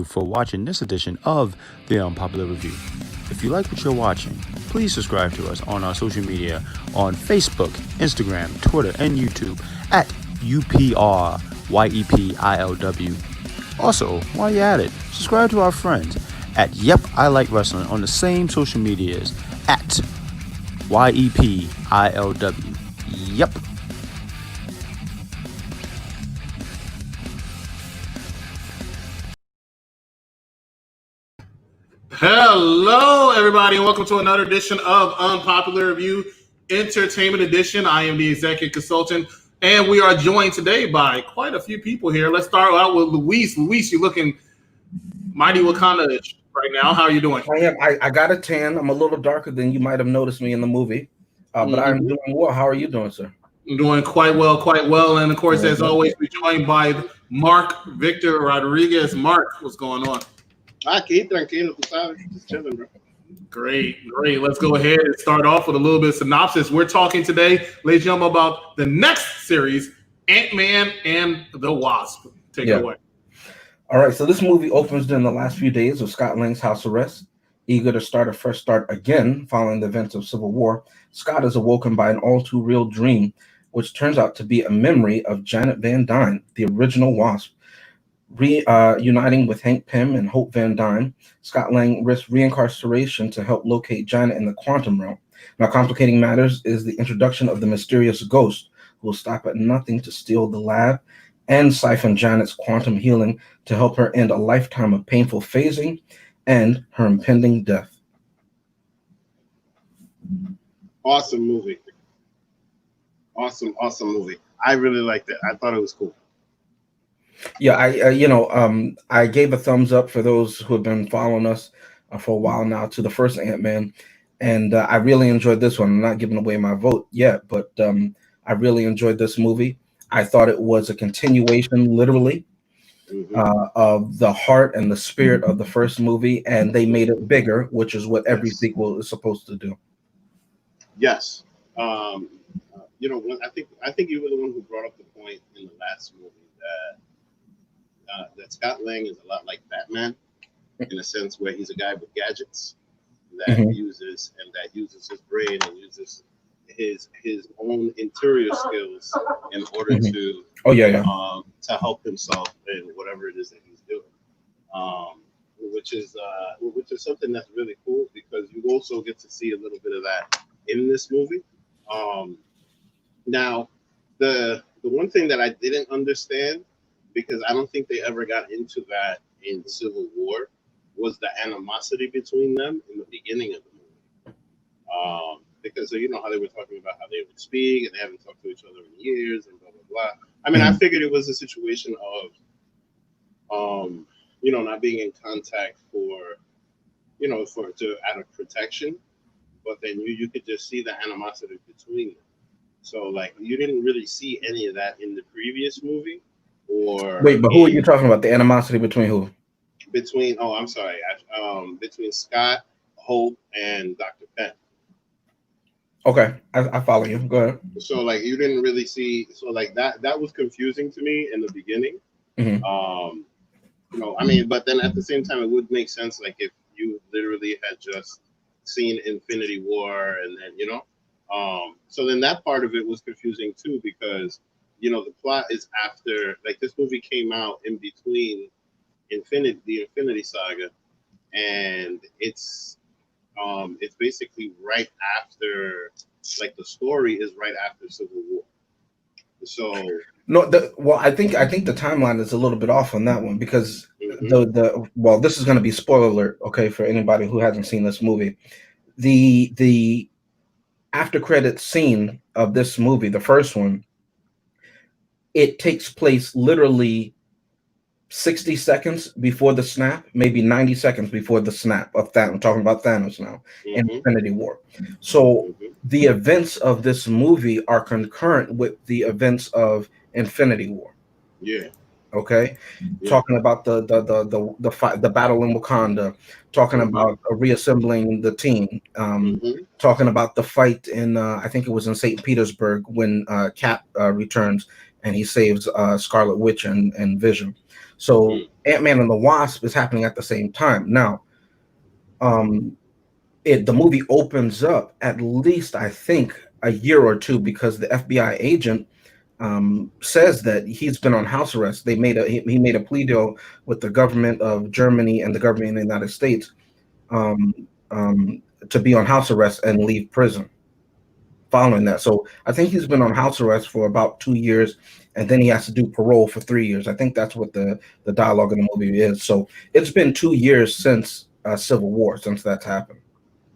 you for watching this edition of the Unpopular Review. If you like what you're watching, please subscribe to us on our social media on Facebook, Instagram, Twitter, and YouTube at UPRYEPILW. Also, while you're at it, subscribe to our friends at Yep I Like Wrestling on the same social medias at YEPILW. Yep. Hello, everybody, and welcome to another edition of Unpopular Review Entertainment Edition. I am the executive consultant, and we are joined today by quite a few people here. Let's start out with Luis. Luis, you're looking mighty Wakanda-ish right now. How are you doing? I got a tan. I'm a little darker than you might have noticed me in the movie, but I'm doing well. How are you doing, sir? I'm doing quite well. And, of course, as always, we're joined by Mark Victor Rodriguez. Mark, what's going on? Aquí, tranquilo, tú sabes. Just chilling, bro. Great. Let's go ahead and start off with a little bit of synopsis. We're talking today, ladies and gentlemen, about the next series, Ant-Man and the Wasp. Take it away. All right, so this movie opens during the last few days of Scott Lang's house arrest. Eager to start a fresh start again following the events of Civil War, Scott is awoken by an all-too-real dream, which turns out to be a memory of Janet Van Dyne, the original Wasp. Reuniting with Hank Pym and Hope Van Dyne, Scott Lang risks reincarceration to help locate Janet in the quantum realm. Now, complicating matters is the introduction of the mysterious ghost who will stop at nothing to steal the lab and siphon Janet's quantum healing to help her end a lifetime of painful phasing and her impending death. Awesome movie. Awesome movie. I really liked it. I thought it was cool. Yeah, I gave a thumbs up for those who have been following us for a while now to the first Ant-Man, and I really enjoyed this one. I'm not giving away my vote yet, but I really enjoyed this movie. I thought it was a continuation, literally, of the heart and the spirit of the first movie, and they made it bigger, which is what every sequel is supposed to do. Yes. I think you were the one who brought up the point in the last movie that Scott Lang is a lot like Batman in a sense where he's a guy with gadgets that uses his brain and uses his own interior skills in order to help himself in whatever it is that he's doing, which is something that's really cool because you also get to see a little bit of that in this movie. Now, the one thing that I didn't understand, because I don't think they ever got into that in Civil War, was the animosity between them in the beginning of the movie. Because you know how they were talking about how they would speak and they haven't talked to each other in years and blah blah blah. I mean, I figured it was a situation of not being in contact out of protection, but then you could just see the animosity between them. So like you didn't really see any of that in the previous movie. Or wait, but who are you talking about? The animosity between who? Between Scott, Hope, and Dr. Penn. Okay, I follow you. Go ahead. So like you didn't really see, so like that was confusing to me in the beginning. But then at the same time, it would make sense like if you literally had just seen Infinity War and then so then that part of it was confusing too because the plot is after, like, this movie came out in between the Infinity Saga, and it's basically right after, like, the story is right after Civil War. So I think the timeline is a little bit off on that one because this is going to be spoiler alert, okay, for anybody who hasn't seen this movie. The after credits scene of this movie, the first one, it takes place literally 60 seconds before the snap, maybe 90 seconds before the snap of Thanos. I'm talking about Thanos now in Infinity War. So the events of this movie are concurrent with the events of Infinity War. Yeah. Okay. Yeah. Talking about the fight, the battle in Wakanda, talking about reassembling the team, talking about the fight in I think it was in St. Petersburg when Cap returns and he saves Scarlet Witch and Vision. So Ant-Man and the Wasp is happening at the same time. Now, the movie opens up at least, I think, a year or two, because the FBI agent says that he's been on house arrest. He made a plea deal with the government of Germany and the government of the United States to be on house arrest and leave prison following that. So I think he's been on house arrest for about 2 years, and then he has to do parole for 3 years. I think that's what the dialogue in the movie is. So it's been 2 years since Civil War, since that's happened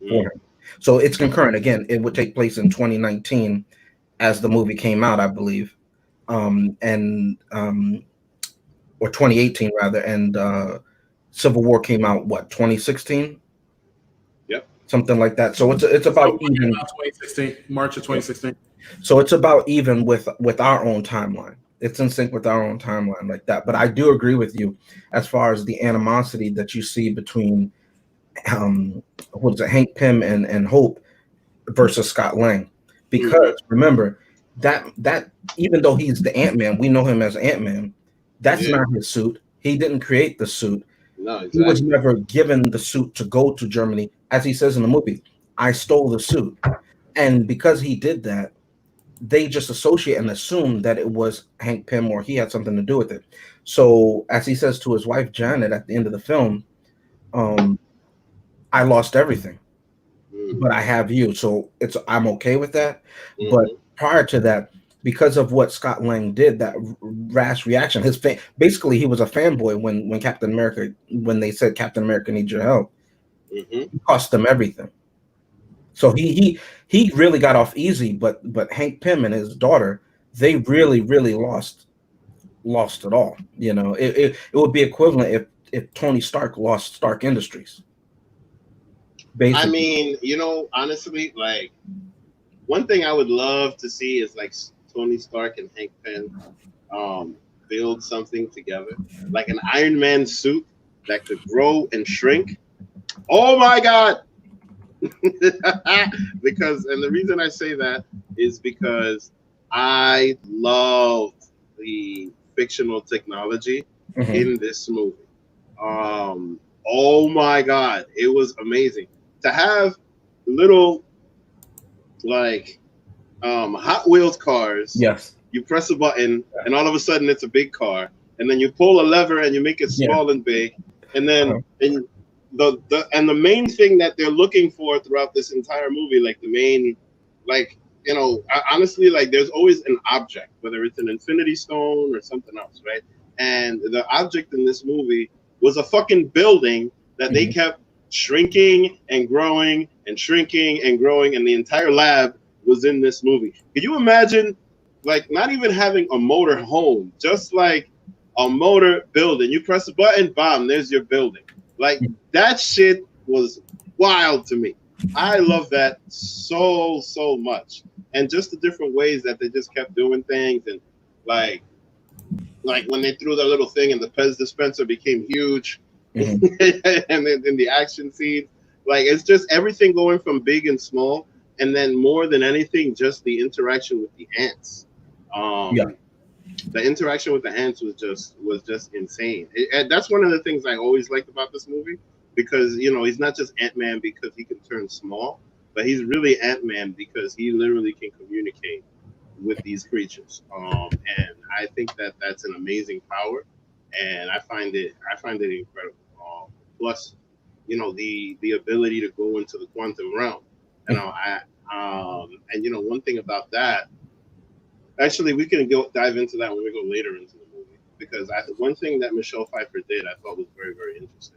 for him. So it's concurrent. Again, it would take place in 2019 as the movie came out, I believe, or 2018 rather, and Civil War came out, what, 2016? Yep. Something like that. So it's about even 2016, March of 2016. So it's about even with our own timeline. It's in sync with our own timeline like that. But I do agree with you as far as the animosity that you see between Hank Pym and Hope versus Scott Lang. Because remember that even though he's the Ant-Man, we know him as Ant-Man. That's not his suit. He didn't create the suit. No, exactly. He was never given the suit to go to Germany. As he says in the movie, I stole the suit. And because he did that, they just associate and assume that it was Hank Pym or he had something to do with it. So as he says to his wife, Janet, at the end of the film, I lost everything, but I have you. So I'm okay with that. But prior to that, because of what Scott Lang did, that rash reaction, basically he was a fanboy when Captain America, when they said Captain America needs your help, it cost them everything. So he really got off easy, but Hank Pym and his daughter, they really lost it all. You know, it would be equivalent if Tony Stark lost Stark Industries. Basically. I mean, you know, honestly, like, one thing I would love to see is like Tony Stark and Hank Pym build something together, like an Iron Man suit that could grow and shrink. Oh my God! Because, and the reason I say that is because I love the fictional technology in this movie. Oh my God, it was amazing to have little like Hot Wheels cars. Yes. You press a button and all of a sudden it's a big car, and then you pull a lever and you make it small and big, and then the main thing that they're looking for throughout this entire movie, like the main, like, you know, honestly, like there's always an object, whether it's an Infinity Stone or something else, right? And the object in this movie was a fucking building that they kept shrinking and growing and shrinking and growing, and the entire lab was in this movie. Could you imagine, like, not even having a motor home, just like a motor building? You press a button, bam, there's your building. Like, that shit was wild to me. I love that so much. And just the different ways that they just kept doing things, and like when they threw that little thing and the Pez dispenser became huge, and then in the action scenes, like, it's just everything going from big and small, and then more than anything, just the interaction with the ants. The interaction with the ants was just insane. And that's one of the things I always liked about this movie, because, you know, he's not just Ant-Man because he can turn small, but he's really Ant-Man because he literally can communicate with these creatures. And I think that that's an amazing power, and I find it incredible. Plus, you know, the ability to go into the quantum realm. You know, and you know, one thing about that, actually, we can dive into that when we go later into the movie, because one thing that Michelle Pfeiffer did, I thought was very, very interesting.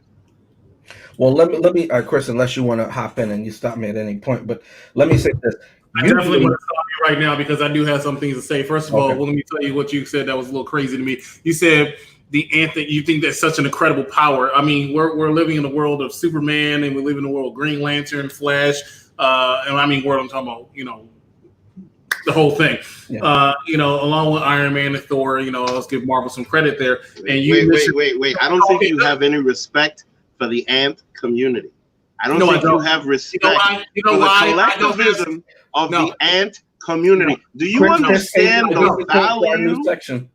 Well, let me, Chris, unless you want to hop in and you stop me at any point, but let me say this. I definitely want to stop you right now because I do have some things to say. First of all, well, let me tell you what you said that was a little crazy to me. You said the ant, that you think that's such an incredible power. I mean, we're living in the world of Superman, and we live in the world of Green Lantern, Flash, and I mean, world I'm talking about, you know, the whole thing. You know, along with Iron Man and Thor, you know, let's give Marvel some credit there. And you wait. I don't think you have any respect for the ant community. I don't think you have respect for the collectivism of the ant community. Do you understand the value of what's coming?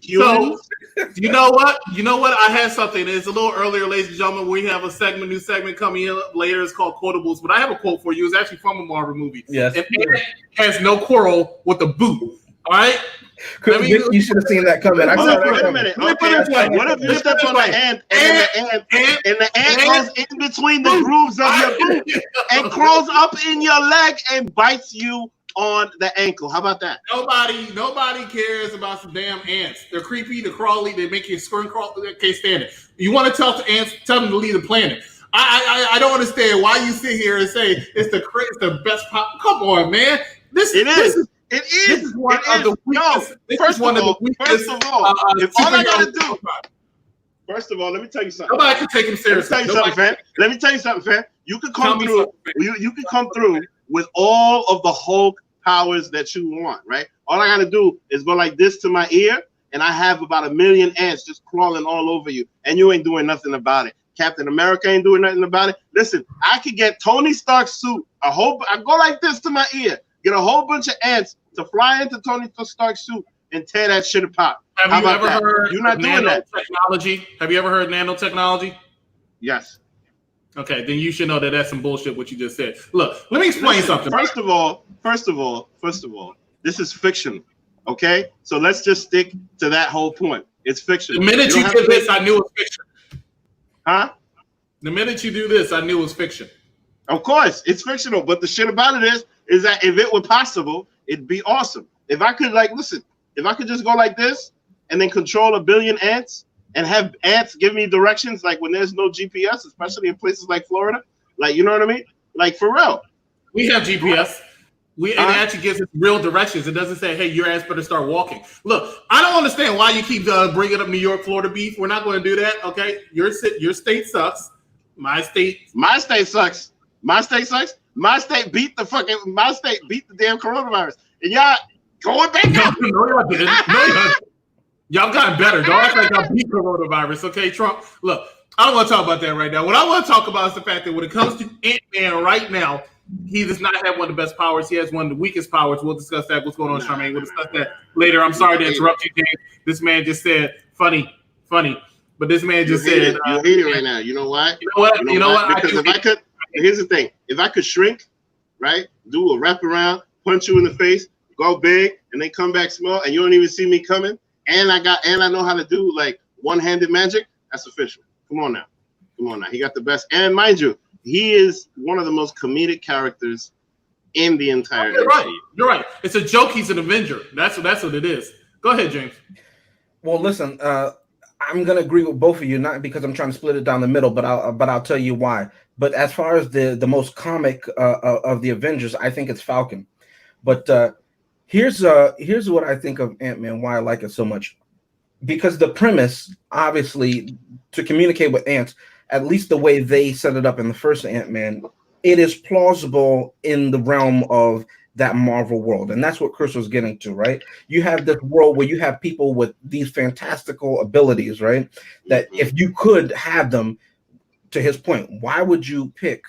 humans? So, you know what? I had something. It's a little earlier, ladies and gentlemen. We have a new segment coming in later. It's called Quotables. But I have a quote for you. It's actually from a Marvel movie. Yes. And Ant has no quarrel with the boot. All right? You should have seen that coming. Wait a minute. Okay. What if you step on the ant and the ant goes in between the grooves of your boot and crawls up in your leg and bites you on the ankle? How about that? Nobody cares about some damn ants. They're creepy, they're crawly, they make you squirm crawl. They can't stand it. You want to tell the ants, tell them to leave the planet. I don't understand why you sit here and say it's the best pop. Come on, man. This is one of the weakest. First of all, if all I gotta do. First of all, let me tell you something. Nobody can take him seriously. Let me tell you something, fam. You can come through. You can come through with all of the Hulk powers that you want, right? All I gotta do is go like this to my ear, and I have about 1 million ants just crawling all over you, and you ain't doing nothing about it. Captain America ain't doing nothing about it. Listen, I could get Tony Stark's suit. I go like this to my ear, get a whole bunch of ants to fly into Tony Stark's suit and tear that shit apart. Have you ever heard You're not doing that. Technology? Have you ever heard nanotechnology? Yes. Okay, then you should know that that's some bullshit what you just said. Look, let me explain something. First of all, this is fiction. Okay? So let's just stick to that whole point. It's fiction. The minute you did this, I knew it was fiction. Huh? The minute you do this, I knew it was fiction. Of course, it's fictional, but the shit about it is that if it were possible, it'd be awesome. If I could if I could just go like this and then control 1 billion ants and have ants give me directions, like when there's no GPS, especially in places like Florida, like, you know what I mean? Like, for real. We have GPS. It actually gives us real directions. It doesn't say, hey, your ass better start walking. Look, I don't understand why you keep bringing up New York, Florida beef. We're not going to do that, okay? Your state sucks. My state sucks. My state sucks. My state beat the damn coronavirus. And y'all going back up. No, y'all didn't. No, y'all. Y'all gotten better. Don't act like y'all beat coronavirus, okay, Trump? Look, I don't want to talk about that right now. What I want to talk about is the fact that when it comes to Ant-Man right now, he does not have one of the best powers. He has one of the weakest powers. We'll discuss that. What's going on, Charmaine? We'll discuss that later. I'm sorry to interrupt you, James. This man just said, funny. But this man just said... You hate it right now. You know why? You know what? Because here's the thing. If I could shrink, right, do a wraparound, punch you in the face, go big, and then come back small, and you don't even see me coming, and I know how to do, like, one-handed magic, that's official. Come on now. He got the best. And mind you, he is one of the most comedic characters in the entire MCU. You're right. It's a joke. He's an Avenger. That's what it is. Go ahead, James. Well, listen, I'm gonna agree with both of you, not because I'm trying to split it down the middle, but I'll tell you why. But as far as the most comic of the Avengers, I think it's Falcon. But here's what I think of Ant-Man, why I like it so much. Because the premise, obviously, to communicate with ants, at least the way they set it up in the first Ant-Man, it is plausible in the realm of that Marvel world. And that's what Chris was getting to, right? You have this world where you have people with these fantastical abilities, right? That if you could have them, to his point, why would you pick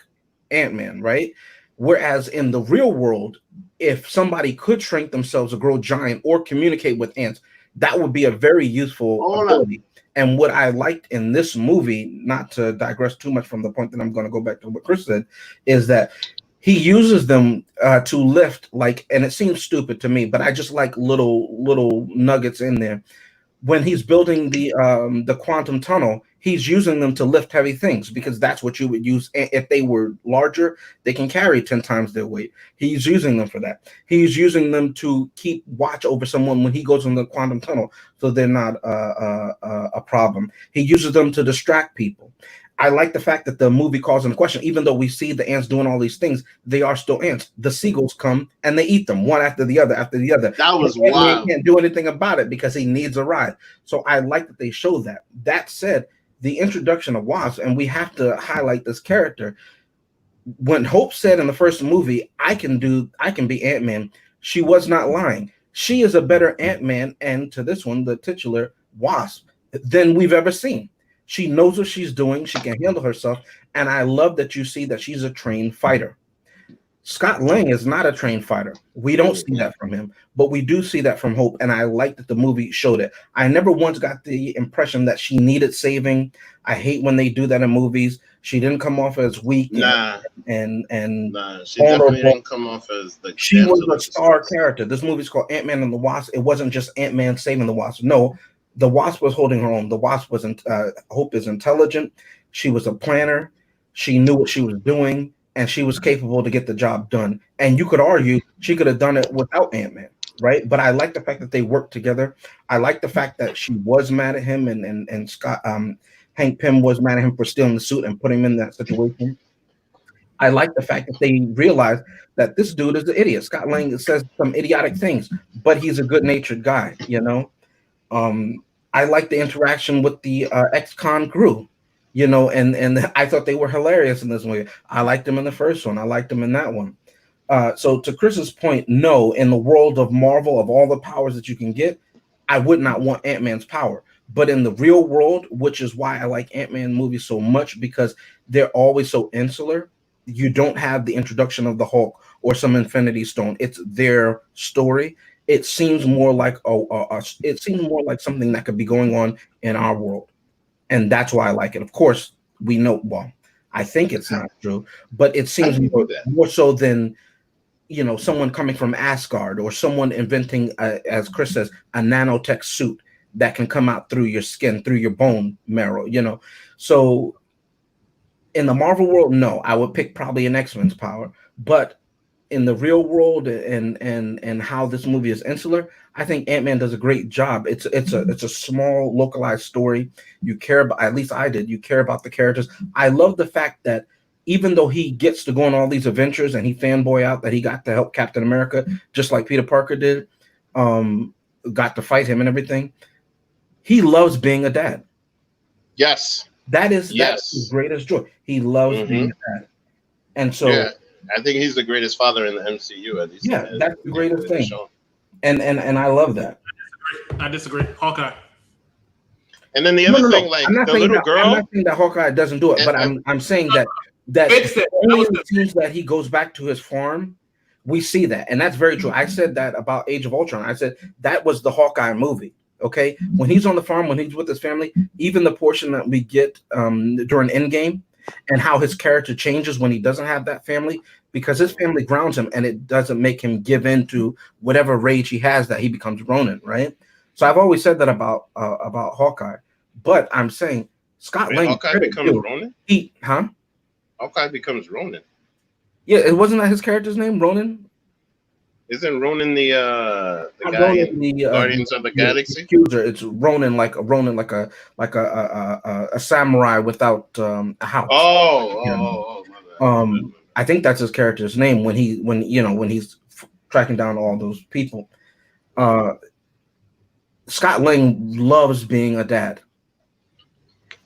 Ant-Man, right? Whereas in the real world, if somebody could shrink themselves or grow giant or communicate with ants, that would be a very useful ability. And what I liked in this movie, not to digress too much from the point that I'm going to go back to what Chris said, is that he uses them to lift, like, and it seems stupid to me, but I just like little nuggets in there. When he's building the quantum tunnel, he's using them to lift heavy things because that's what you would use. If they were larger, they can carry 10 times their weight. He's using them for that. He's using them to keep watch over someone when he goes in the quantum tunnel, so they're not a problem. He uses them to distract people. I like the fact that the movie calls into question, even though we see the ants doing all these things, they are still ants. The seagulls come and they eat them one after the other after the other. That was wild. He can't do anything about it because he needs a ride. So I like that they show that. That said, the introduction of Wasp, and we have to highlight this character. When Hope said in the first movie, I can be Ant-Man, she was not lying. She is a better Ant-Man, and to this one, the titular Wasp, than we've ever seen. She knows what she's doing. She can handle herself. And I love that you see that she's a trained fighter. Scott Lang is not a trained fighter. We don't see that from him, but we do see that from Hope, and I like that the movie showed it. I never once got the impression that she needed saving. I hate when they do that in movies. She didn't come off as weak Nah, and nah, she vulnerable. definitely didn't come off as the She was damsel a in star distress. character. This movie's called Ant-Man and the Wasp. It wasn't just Ant-Man saving the Wasp. No, the Wasp was holding her own. The Wasp wasn't. Hope is intelligent. She was a planner. She knew what she was doing, and she was capable to get the job done. And you could argue she could have done it without Ant-Man, right? But I like the fact that they worked together. I like the fact that she was mad at him, and Scott Hank Pym was mad at him for stealing the suit and putting him in that situation. I like the fact that they realized that this dude is an idiot. Scott Lang says some idiotic things, but he's a good-natured guy, you know. I like the interaction with the ex-con crew, you know, and I thought they were hilarious in this movie. I liked them in the first one. I liked them in that one. So to Chris's point, no, in the world of Marvel, of all the powers that you can get, I would not want Ant-Man's power. But in the real world, which is why I like Ant-Man movies so much, because they're always so insular. You don't have the introduction of the Hulk or some Infinity Stone. It's their story. It seems more like it seems more like something that could be going on in our world, and that's why I like it. Of course, we know. Well, I think it's not true, but it How seems do you do that? more so than someone coming from Asgard or someone inventing, as Chris says, a nanotech suit that can come out through your skin, through your bone marrow. So in the Marvel world, no, I would pick probably an X-Men's power, but in the real world and how this movie is insular, I think Ant-Man does a great job. It's a small localized story. You care about, at least I did. You care about the characters. I love the fact that even though he gets to go on all these adventures and he fanboy out that he got to help Captain America, just like Peter Parker did, got to fight him and everything. He loves being a dad. Yes. That is Yes. his greatest joy. He loves being a dad. And so Yeah, I think he's the greatest father in the MCU, at least. yeah, that's the greatest thing. Shown. And I love that. I disagree. Hawkeye. And then the other thing, like the little girl. I'm not saying that Hawkeye doesn't do it, but I'm saying that only in the scenes that he goes back to his farm, we see that, and that's very true. I said that about Age of Ultron. I said that was the Hawkeye movie. Okay, when he's on the farm, when he's with his family, even the portion that we get during Endgame, and how his character changes when he doesn't have that family, because his family grounds him, and it doesn't make him give in to whatever rage he has that he becomes Ronin, right? So I've always said that about Hawkeye, but I'm saying Scott Lang. Hawkeye becomes Ronin. Hawkeye becomes Ronin. Yeah, it wasn't that his character's name, Ronin. Isn't Ronin the guy in Guardians of the Galaxy? Accuser. It's Ronin, like a samurai without a house. I think that's his character's name when he's tracking down all those people. Scott Lang loves being a dad,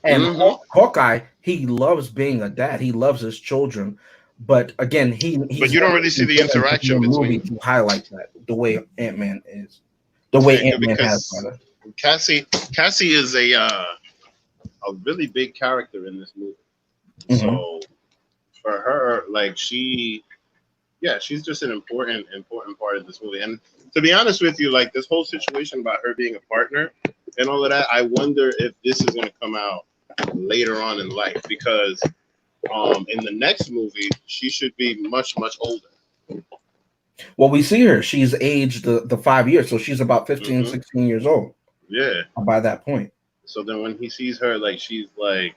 and Hawkeye, he loves being a dad. He loves his children. But again, but you don't really see the interaction between to highlight that the way Ant-Man is, the way Ant-Man has. Cassie is a really big character in this movie. Mm-hmm. So for her, like she's just an important part of this movie. And to be honest with you, like this whole situation about her being a partner and all of that, I wonder if this is going to come out later on in life, because in the next movie, she should be much, much older. Well, we see her. She's aged the 5 years, so she's about 15, 16 years old. Yeah. By that point. So then when he sees her, like she's like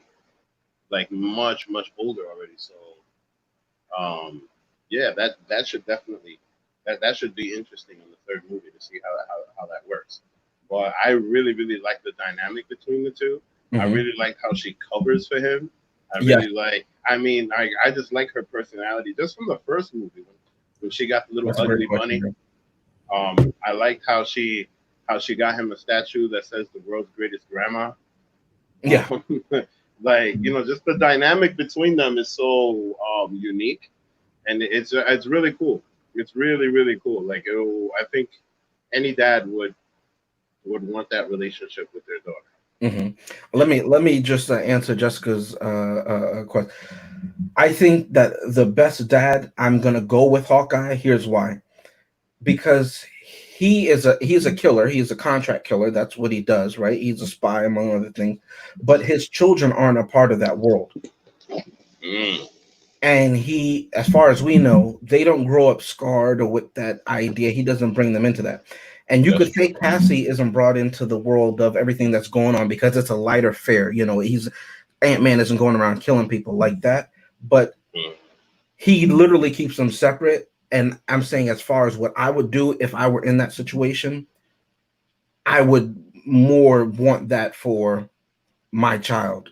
much, much older already. So, that should definitely that should be interesting in the third movie to see how that works. But I really, really like the dynamic between the two. Mm-hmm. I really like how she covers for him. I really I just like her personality just from the first movie when she got the little ugly bunny. I liked how she got him a statue that says the world's greatest grandma. Yeah. Just the dynamic between them is so unique, and it's really cool. It's really, really cool. Like I think any dad would want that relationship with their daughter. Mm-hmm. Let me just answer Jessica's question. I think that the best dad, I'm gonna go with Hawkeye. Here's why. Because he's a killer, he's a contract killer. That's what he does, right? He's a spy, among other things. But his children aren't a part of that world. Mm. And he, as far as we know, they don't grow up scarred or with that idea. He doesn't bring them into that. And you could say Cassie isn't brought into the world of everything that's going on because it's a lighter fare. You know, he's Ant-Man isn't going around killing people like that, but he literally keeps them separate. And I'm saying, as far as what I would do if I were in that situation, I would more want that for my child.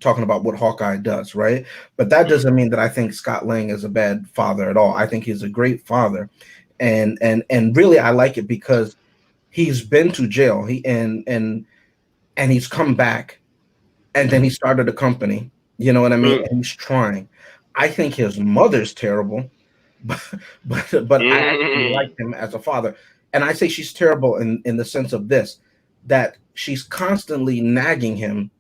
Talking about what Hawkeye does, right? But that doesn't mean that I think Scott Lang is a bad father at all. I think he's a great father, and really I like it because he's been to jail. And he's come back, and then he started a company. You know what I mean? And he's trying. I think his mother's terrible, but I actually like him as a father. And I say she's terrible in the sense of this, that she's constantly nagging him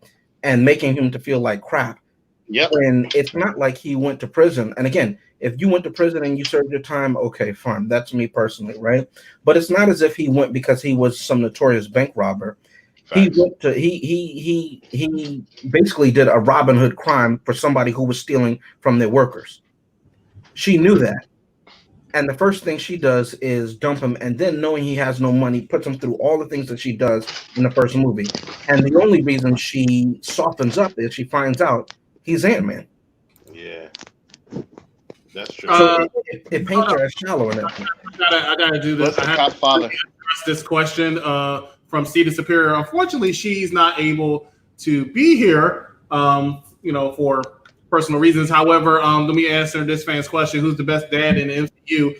and making him to feel like crap. Yep. And it's not like he went to prison. And again, if you went to prison and you served your time, okay, fine. That's me personally, right? But it's not as if he went because he was some notorious bank robber. He went to he basically did a Robin Hood crime for somebody who was stealing from their workers. She knew that. And the first thing she does is dump him, and then knowing he has no money, puts him through all the things that she does in the first movie. And the only reason she softens up is she finds out he's Ant-Man. Yeah, that's true. So it paints her as shallow in that. I gotta do this. What's the cop father? Address this question from Cedar Superior. Unfortunately, she's not able to be here. For personal reasons. However, let me answer this fan's question: who's the best dad in the MCU?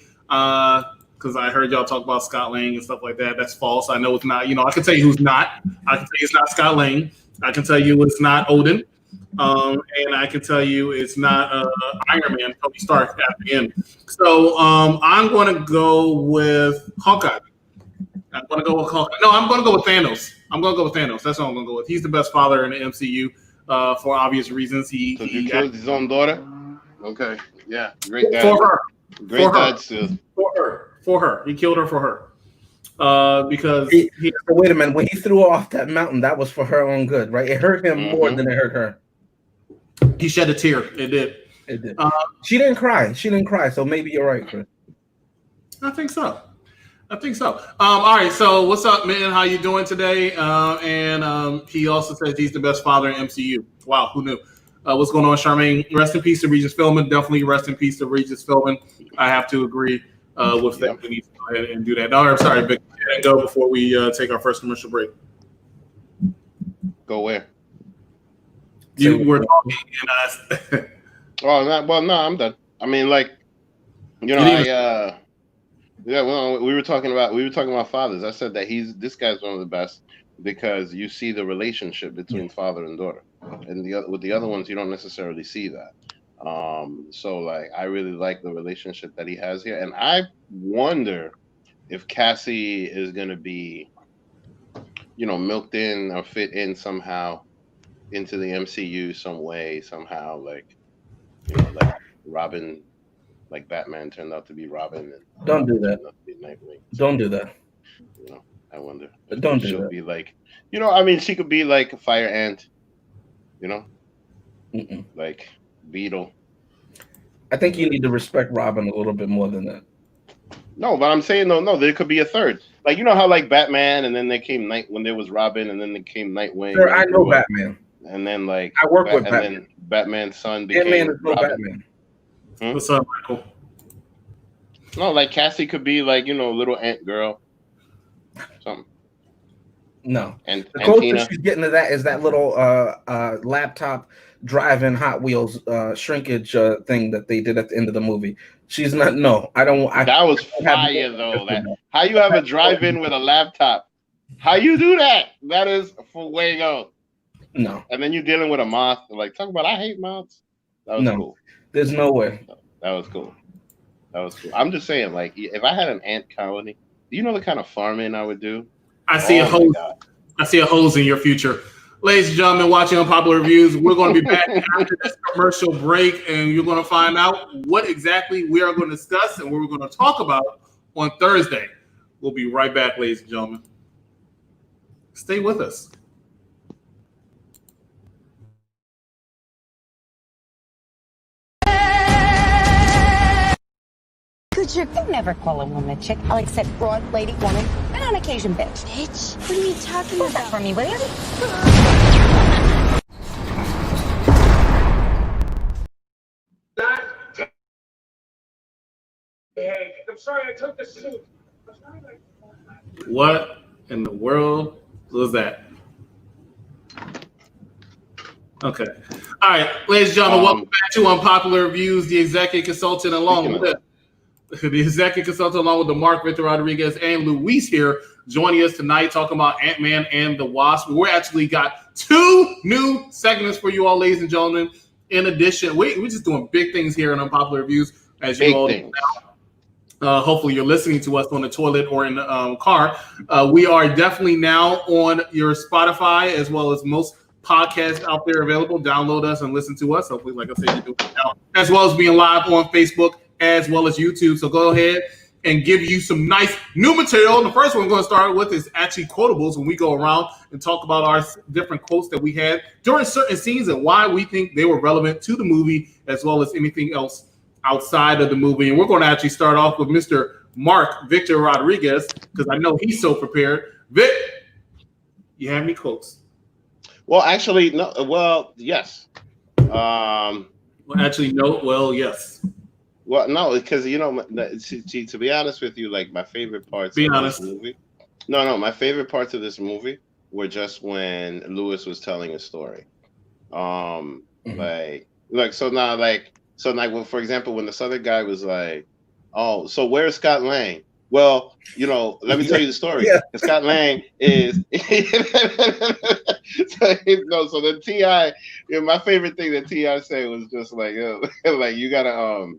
Because I heard y'all talk about Scott Lang and stuff like that. That's false. I know it's not. I can tell you who's not. I can tell you it's not Scott Lang. I can tell you it's not Odin. And I can tell you it's not Iron Man, Tony Stark at the end. So I'm going to go with Hawkeye. I'm going to go with Hawkeye. No, I'm going to go with Thanos. That's what I'm going to go with. He's the best father in the MCU. For obvious reasons, he killed his own daughter. Okay, yeah, great dad. For her, great dad still. For her, he killed her for her. Because wait a minute, when he threw her off that mountain, that was for her own good, right? It hurt him more than it hurt her. He shed a tear. It did. She didn't cry. So maybe you're right, Chris. I think so. All right. So what's up, man? How you doing today? And he also says he's the best father in MCU. Wow, who knew? What's going on, Charmaine? Rest in peace to Regis Philbin. Definitely rest in peace to Regis Philbin. I have to agree with that. We need to go ahead and do that. No, I'm sorry, but go before we take our first commercial break. Go where? You were talking, and no, I'm done. I mean, like, we were talking about fathers. I said that this guy's one of the best because you see the relationship between father and daughter, and with the other ones you don't necessarily see that. So like I really like the relationship that he has here, and I wonder if Cassie is gonna be, milked in or fit in somehow into the MCU some way, somehow, like Robin. Like Batman turned out to be Robin. And don't do that. Don't do that. I wonder. Don't do she'll that. Be like, she could be like a fire ant. Like Beetle. I think you need to respect Robin a little bit more than that. No, but I'm saying no. There could be a third. Like how like Batman, and then there came when there was Robin, and then there came Nightwing. Sure, I know Batman. And then like I work with Batman. And then Batman's son became Batman is no Robin. Batman. What's up, Michael? No, like Cassie could be like, little ant girl. Something. No. And the closest she's getting to that is that little laptop driving Hot Wheels shrinkage thing that they did at the end of the movie. She's not. No, I don't. That was fire though. How you have a drive-in with a laptop? How you do that? That is fuego. No. And then you're dealing with a moth. Like talk about I hate moths. That was cool. There's no way. That was cool. I'm just saying, like, if I had an ant colony, do you know the kind of farming I would do? I see a hose. I see a hose in your future. Ladies and gentlemen, watching Unpopular Reviews, we're going to be back after this commercial break, and you're going to find out what exactly we are going to discuss and what we're going to talk about on Thursday. We'll be right back, ladies and gentlemen. Stay with us. Good chick. Don't never call a woman a chick. I'll accept broad, lady, woman, and on occasion, bitch. Bitch? What are you talking about? That for me, will you? Hey, I'm sorry I took the suit. What in the world was that? Okay. All right, ladies and gentlemen, welcome back to Unpopular Reviews. The executive consultant along with the Mark Victor Rodriguez and Luis here joining us tonight talking about Ant-Man and the Wasp. We're actually got 2 new segments for you all, ladies and gentlemen. In addition, we're just doing big things here in Unpopular Reviews, as you all know. Hopefully you're listening to us on the toilet or in the car. We are definitely now on your Spotify as well as most podcasts out there available. Download us and listen to us. Hopefully, like I said, you're doing it now, as well as being live on Facebook as well as YouTube. So go ahead and give you some nice new material. And the first one we're going to start with is actually quotables when we go around and talk about our different quotes that we had during certain scenes and why we think they were relevant to the movie as well as anything else outside of the movie. And we're going to actually start off with Mr. Mark Victor Rodriguez because I know he's so prepared. Vic, you have any quotes? Well, actually, no. Well, yes. Well, actually, no. Well, yes. Well, no, because to be honest with you, like my favorite parts of this movie. No, my favorite parts of this movie were just when Lewis was telling a story. So well, for example, when this other guy was like, "Oh, so where's Scott Lang?" Well, let me tell you the story. Yeah. Scott Lang is so the T.I. My favorite thing that T.I. said was just like, like you gotta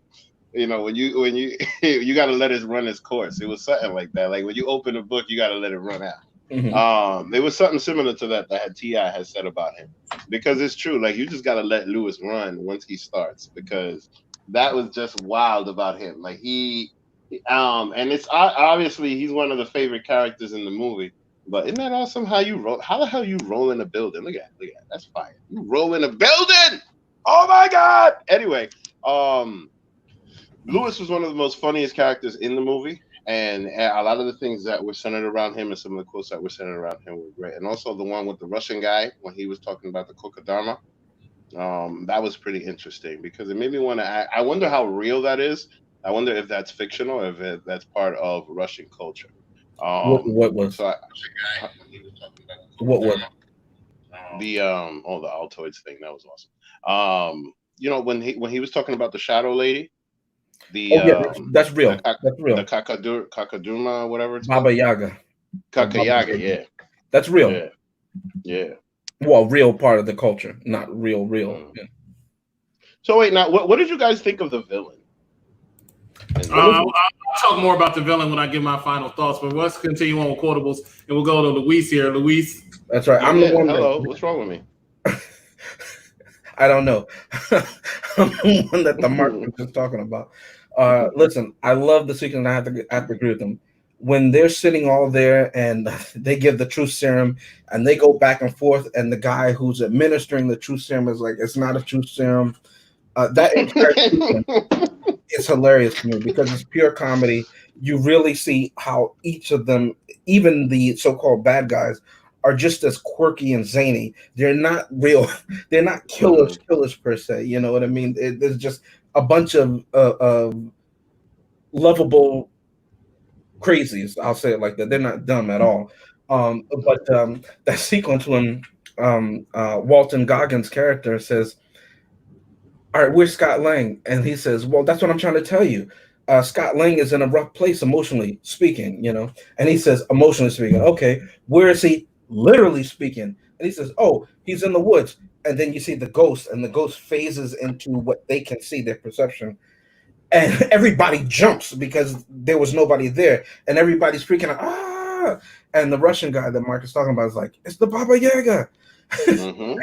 when you you gotta let it run its course. It was something like that. Like when you open a book, you gotta let it run out. Mm-hmm. It was something similar to that T.I. has said about him, because it's true. Like you just gotta let Lewis run once he starts, because that was just wild about him. Like and it's obviously he's one of the favorite characters in the movie. But isn't that awesome? How the hell you roll in a building? Look at that. That's fire. You roll in a building. Oh my God. Anyway, Lewis was one of the most funniest characters in the movie. And a lot of the things that were centered around him and some of the quotes that were centered around him were great. And also the one with the Russian guy when he was talking about the Kokodama. That was pretty interesting because it made me want to. I wonder how real that is. I wonder if that's fictional or if that's part of Russian culture. What was? So What was? The Altoids thing, that was awesome. When he was talking about the Shadow Lady. That's real. That's real. The Kakaduma, whatever it's Baba called. Yaga. Kaka Yaga, yeah. That's real. Yeah. Well, real part of the culture, not real. Yeah. So wait, now what did you guys think of the villain? I'll talk more about the villain when I give my final thoughts, but let's continue on with quotables, and we'll go to Luis here. Luis. That's right. I'm the one. Hello, what's wrong with me? I don't know. I'm the one that the Mark was just talking about. Listen, I love the sequence. I have to agree with them. When they're sitting all there and they give the truth serum and they go back and forth, and the guy who's administering the truth serum is like, it's not a truth serum. That is hilarious to me because it's pure comedy. You really see how each of them, even the so-called bad guys, are just as quirky and zany. They're not real. They're not killers per se. You know what I mean? There's just a bunch of lovable crazies. I'll say it like that. They're not dumb at all. But that sequence when Walton Goggins' character says, "All right, where's Scott Lang?" And he says, "Well, that's what I'm trying to tell you. Scott Lang is in a rough place emotionally speaking, And he says, emotionally speaking, okay, where is he literally speaking? And he says, oh, he's in the woods. And then you see the ghost, and the ghost phases into what they can see, their perception. And everybody jumps because there was nobody there. And everybody's freaking out, ah! And the Russian guy that Mark is talking about is like, it's the Baba Yaga.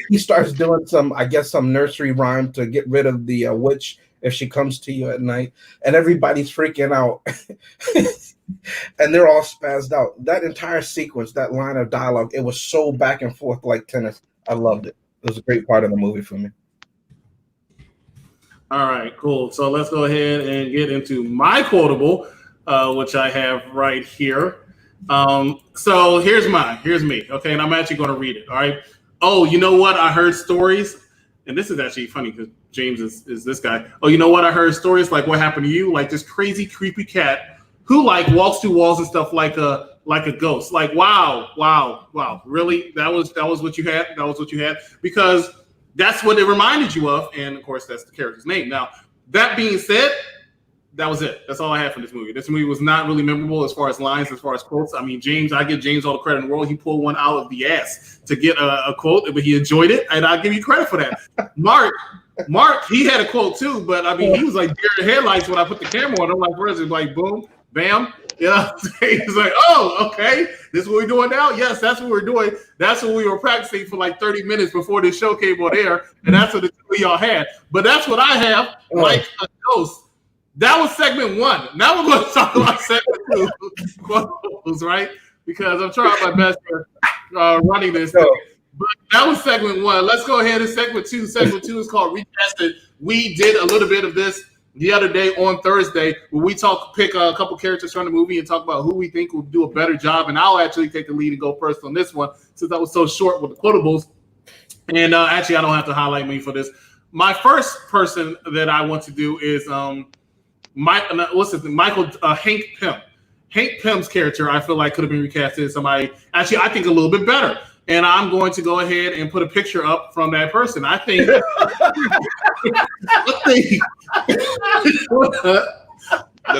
He starts doing some nursery rhyme to get rid of the witch if she comes to you at night, and everybody's freaking out. And they're all spazzed out. That entire sequence, that line of dialogue, it was so back and forth like tennis. I loved it. It was a great part of the movie for me. All right, cool. So let's go ahead and get into my quotable, which I have right here. So here's mine. Here's me. Okay, and I'm actually going to read it. All right. Oh, you know what? I heard stories, and this is actually funny because James is this guy. Oh, you know what? I heard stories like what happened to you, like this crazy, creepy cat who like walks through walls and stuff like a ghost. Like, wow. Really? That was what you had? That was what you had? Because that's what it reminded you of. And of course, that's the character's name. Now, that being said, that was it. That's all I had for this movie. This movie was not really memorable as far as lines, as far as quotes. I mean, James, I give James all the credit in the world. He pulled one out of the ass to get a quote, but he enjoyed it, and I'll give you credit for that. Mark, he had a quote too, but I mean, he was like deer in headlights when I put the camera on. I'm like, where is it? Like, boom, bam. You know, he's like, oh, okay, this is what we're doing now? Yes, that's what we're doing. That's what we were practicing for like 30 minutes before this show came on air, and that's what the two of y'all had. But that's what I have, like a ghost. That was segment one. Now we're going to talk about segment two, quotes, right? Because I'm trying my best for running this thing. But that was segment one. Let's go ahead and segment two. Segment two is called Recasted. We did a little bit of this the other day on Thursday, where we pick a couple characters from the movie and talk about who we think will do a better job. And I'll actually take the lead and go first on this one, since I was so short with the quotables. And actually, I don't have to highlight me for this. My first person that I want to do is Michael Hank Pym. Hank Pym's character, I feel like, could have been recasted as somebody, actually, I think a little bit better. And I'm going to go ahead and put a picture up from that person. I think. The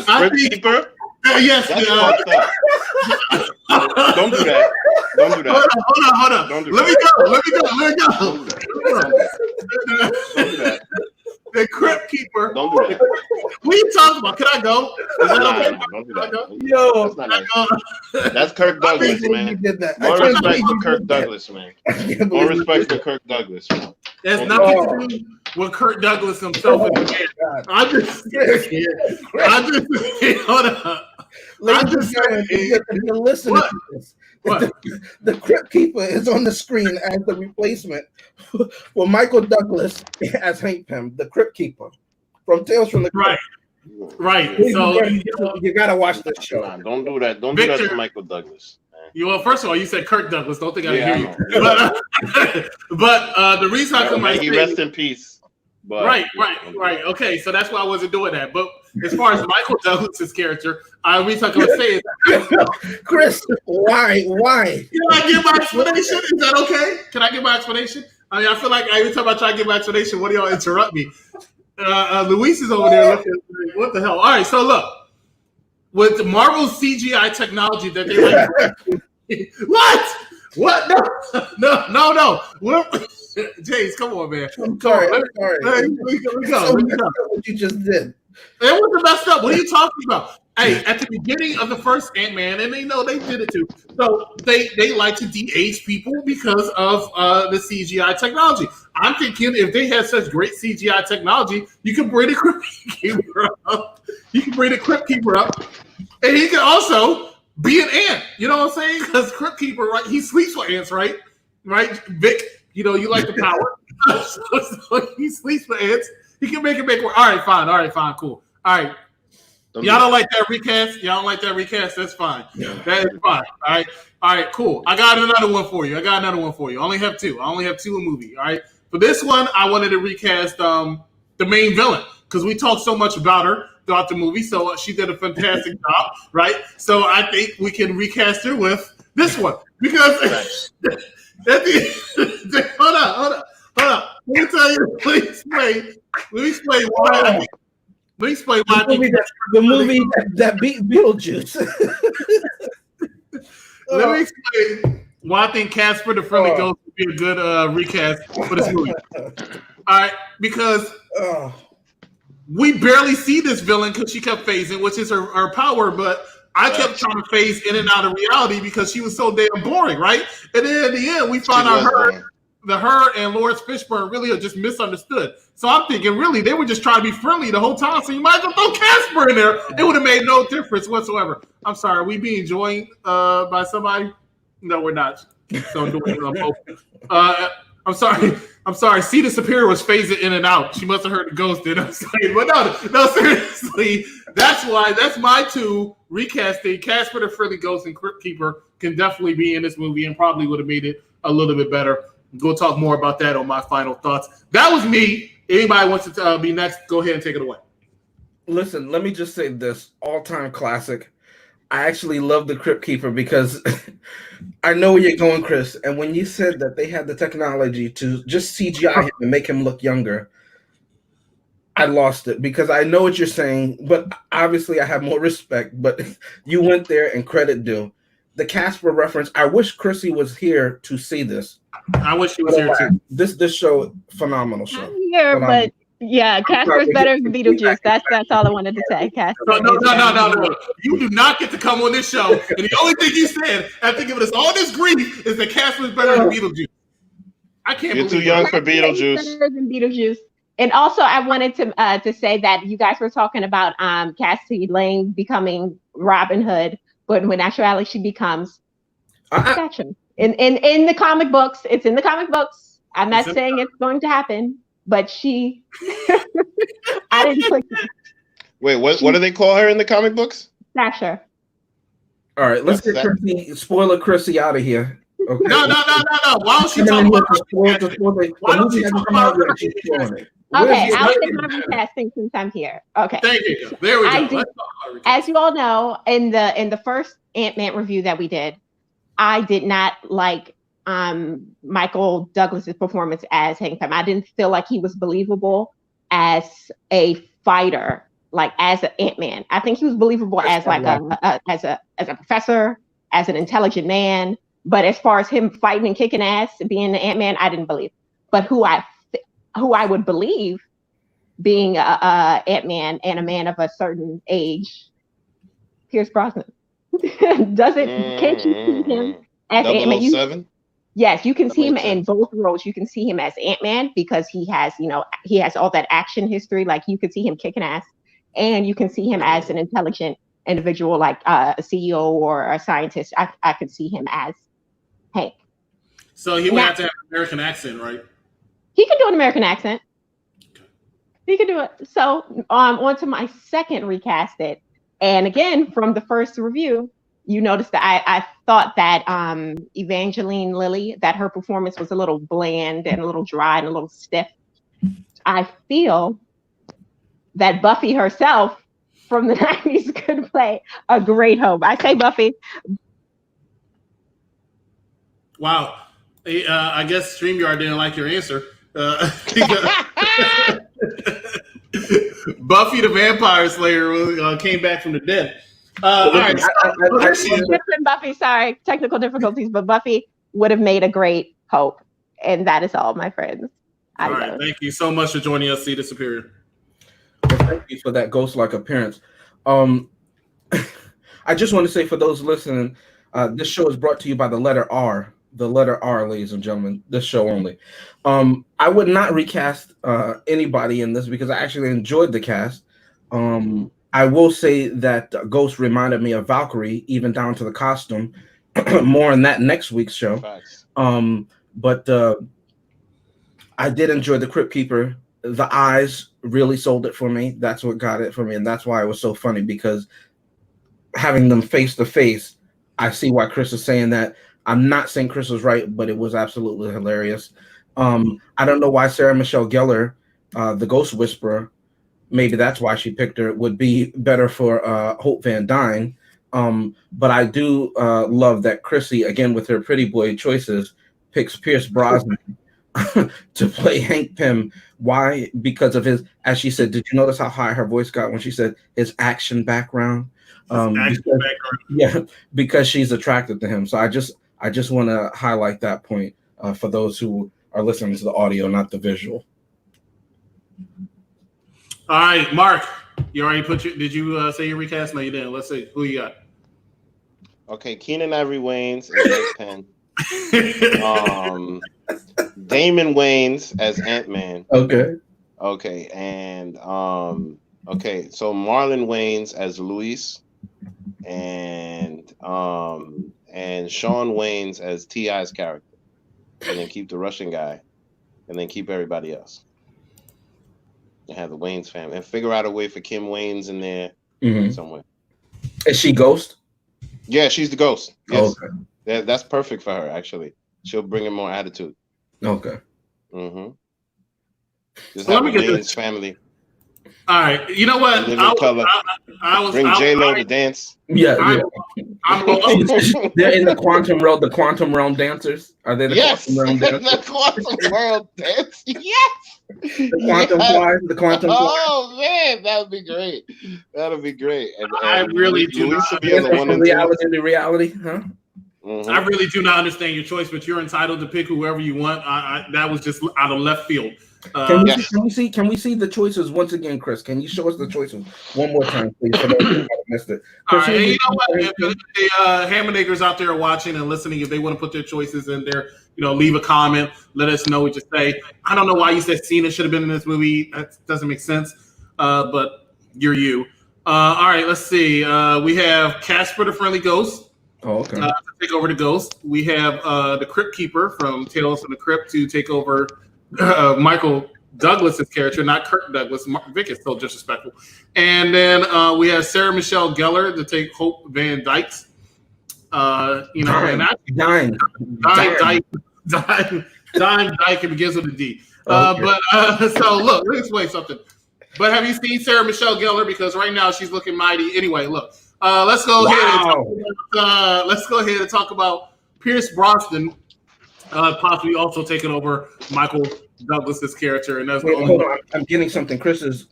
script keeper? Yes. That's fucked up. Don't do that. Don't do that. Hold on. Don't do Let that. me go. Don't do that. The crypt keeper. Don't do that. What are you talking about? Can I go? Is that okay? Don't do that. Yo, that's not nice. That's Kirk Douglas, man. More respect to Kirk Douglas, man. More respect to Kirk Douglas, man. There's nothing to do with Kirk Douglas himself in the game. I'm just hold on. Listen to this. The Crypt Keeper is on the screen as the replacement for Michael Douglas as Hank Pym, the Crypt Keeper from Tales from the Crypt. Right. So you gotta watch this show. Nah, don't do that. Don't do that to Michael Douglas. Well, first of all, you said Kirk Douglas. Don't think I hear you. But the reason I come rest in peace. But, right. Okay, so that's why I wasn't doing that. But as far as Michael Douglas's character, the reason I'm going to say is, Chris, why? Can I give my explanation? Is that okay? Can I give my explanation? I mean, I feel like every time I try to give my explanation, one of y'all interrupt me. Luis is over there looking. What the hell? All right, so look, with Marvel's CGI technology that they like, what? No. James, come on, man. I'm sorry. Let me go. What you just did. It wasn't messed up. What are you talking about? Hey, at the beginning of the first Ant-Man, and they know they did it too. So they like to de-age people because of the CGI technology. I'm thinking if they had such great CGI technology, you could bring the Crypt Keeper up. And he could also be an ant. You know what I'm saying? Because Crypt Keeper, right? He sleeps with ants, right? Right, Vic. You know you like the power. so he sleeps with ants. He can make it work. All right, fine, cool. All right. Y'all don't like that recast? Y'all don't like that recast? That's fine. Yeah. That is fine. All right, cool. I got another one for you. I only have two. A movie. All right. For this one, I wanted to recast the main villain because we talked so much about her throughout the movie. So she did a fantastic job, right? So I think we can recast her with this one because hold on. Let me tell you. Let me explain why. The movie that beat Beetlejuice. Let me explain why I think Casper the Friendly Ghost would be a good recast for this movie. All right, because we barely see this villain because she kept phasing, which is her power, but I kept trying to phase in and out of reality because she was so damn boring, right? And then in the end, we found out her her and Lawrence Fishburne really are just misunderstood. So I'm thinking, really, they were just trying to be friendly the whole time. So you might as well throw Casper in there. It would have made no difference whatsoever. I'm sorry. Are we being joined by somebody? No, we're not. So I'm doing both. I'm sorry. I'm sorry. Cedar Superior was phasing in and out. She must have heard the ghost in. I'm sorry. But no, seriously. That's why. That's my two recasting. Casper the Friendly Ghost and Crypt Keeper can definitely be in this movie and probably would have made it a little bit better. We'll talk more about that on my final thoughts. That was me. Anybody wants to be next, go ahead and take it away. Listen, let me just say this. All-time classic. I actually love the Crypt Keeper because I know where you're going, Chris. And when you said that they had the technology to just CGI him and make him look younger, I lost it because I know what you're saying, but obviously I have more respect. But you went there and credit due. The Casper reference, I wish Chrissy was here to see this. I wish she was here too. This show, phenomenal show. I'm here, phenomenal. but yeah, Casper's better than Beetlejuice. That's all I wanted to say. Casper. No. You do not get to come on this show. And the only thing you said after giving us all this grief is that Casper's better than Beetlejuice. I can't You're believe too young for Beetlejuice. Better than Beetlejuice. And also, I wanted to say that you guys were talking about Cassie Lang becoming Robin Hood, but when actuality she becomes Thatcher. In the comic books, it's in the comic books. I'm not saying it's going to happen, but she. I didn't click that. Wait, what do they call her in the comic books? Thatcher. All right, let's get Chrissy, spoiler Chrissy out of here. Okay. No. Why don't she talk about Okay, I'll get my recasting since I'm here. Okay. Thank you. There we go. As you all know, in the first Ant-Man review that we did, I did not like Michael Douglas's performance as Hank Pym. I didn't feel like he was believable as a fighter, like as an Ant-Man. I think he was believable as like as a professor, as an intelligent man. But as far as him fighting and kicking ass, being the Ant-Man, I didn't believe. But who I would believe being a Ant-Man and a man of a certain age, Pierce Brosnan. Can't you see him as Ant-Man? Yes, you can see him in both roles. You can see him as Ant-Man because he has all that action history. Like you could see him kicking ass, and you can see him as an intelligent individual, like a CEO or a scientist. I could see him as Hank. So he would have to have an American accent, right? He could do an American accent. He could do it. So on to my second recasted. And again, from the first review, you noticed that I thought that Evangeline Lilly, that her performance was a little bland and a little dry and a little stiff. I feel that Buffy herself from the 90s could play a great Hope. I say Buffy. Wow. I guess StreamYard didn't like your answer. Buffy the Vampire Slayer came back from the dead. All right. Different Buffy, sorry. Technical difficulties, but Buffy would have made a great Hope. And that is all, my friends. All right. Thank you so much for joining us, Cedar Superior. Well, thank you for that ghost-like appearance. I just want to say for those listening, this show is brought to you by the letter R. The letter R, ladies and gentlemen, this show only. I would not recast anybody in this because I actually enjoyed the cast. I will say that Ghost reminded me of Valkyrie, even down to the costume. More in that next week's show. But I did enjoy the Crypt Keeper. The eyes really sold it for me. That's what got it for me. And that's why it was so funny, because having them face to face, I see why Chris is saying that. I'm not saying Chris was right, but it was absolutely hilarious. I don't know why Sarah Michelle Gellar, the Ghost Whisperer, maybe that's why she picked her, would be better for Hope Van Dyne. But I do love that Chrissy, again with her pretty boy choices, picks Pierce Brosnan to play Hank Pym. Why? Because of his, as she said, did you notice how high her voice got when she said his action background? Because she's attracted to him. So I just want to highlight that point for those who are listening to the audio, not the visual. All right, Mark, you already did you say your recast? No, you didn't. Let's see. Who you got? Okay, Keenan Ivory Wayans and Hank Pym. Damon Wayans as Ant-Man. Okay. Okay, and okay, so Marlon Wayans as Luis, and Sean Wayans as T.I.'s character, and then keep the Russian guy, and then keep everybody else. And have the Wayans family, and figure out a way for Kim Wayans in there somewhere. Is she Ghost? Yeah, she's the Ghost. Yes, okay. That's perfect for her. Actually, she'll bring in more attitude. Okay. Mm-hmm. Just So have let a me get Wayans this. family. All right, you know what? Bring J-Lo to dance. Yeah. They're in the quantum realm dancers. Are they the quantum realm dancers? The quantum world dance. Yes. The quantum flies. The quantum flies. Oh man, that would be great. That'll be great. And I really do Luis not. Will be on the one and reality, huh? Mm-hmm. I really do not understand your choice, but you're entitled to pick whoever you want. That was just out of left field. Can we see the choices once again, Chris? Can you show us the choices one more time, please? For those who missed it. All right, you know what? If the Hammermakers out there are watching and listening, if they want to put their choices in there, leave a comment. Let us know what you say. I don't know why you said Cena should have been in this movie. That doesn't make sense. But you're you. All right, let's see. We have Casper the Friendly Ghost. Oh, okay. To take over the Ghost. We have the Crypt Keeper from Tales from the Crypt to take over Michael Douglas's character, not Kirk Douglas. Vic is so disrespectful. And then we have Sarah Michelle Gellar to take Hope Van Dyke's. Dime Dyke. It begins with a D. But so look, let me explain something. But have you seen Sarah Michelle Gellar? Because right now she's looking mighty. Anyway, look. Let's go ahead and talk about Pierce Brosnan possibly also taking over Michael Douglas's character. And that's hold on, I'm getting something. Chrissy's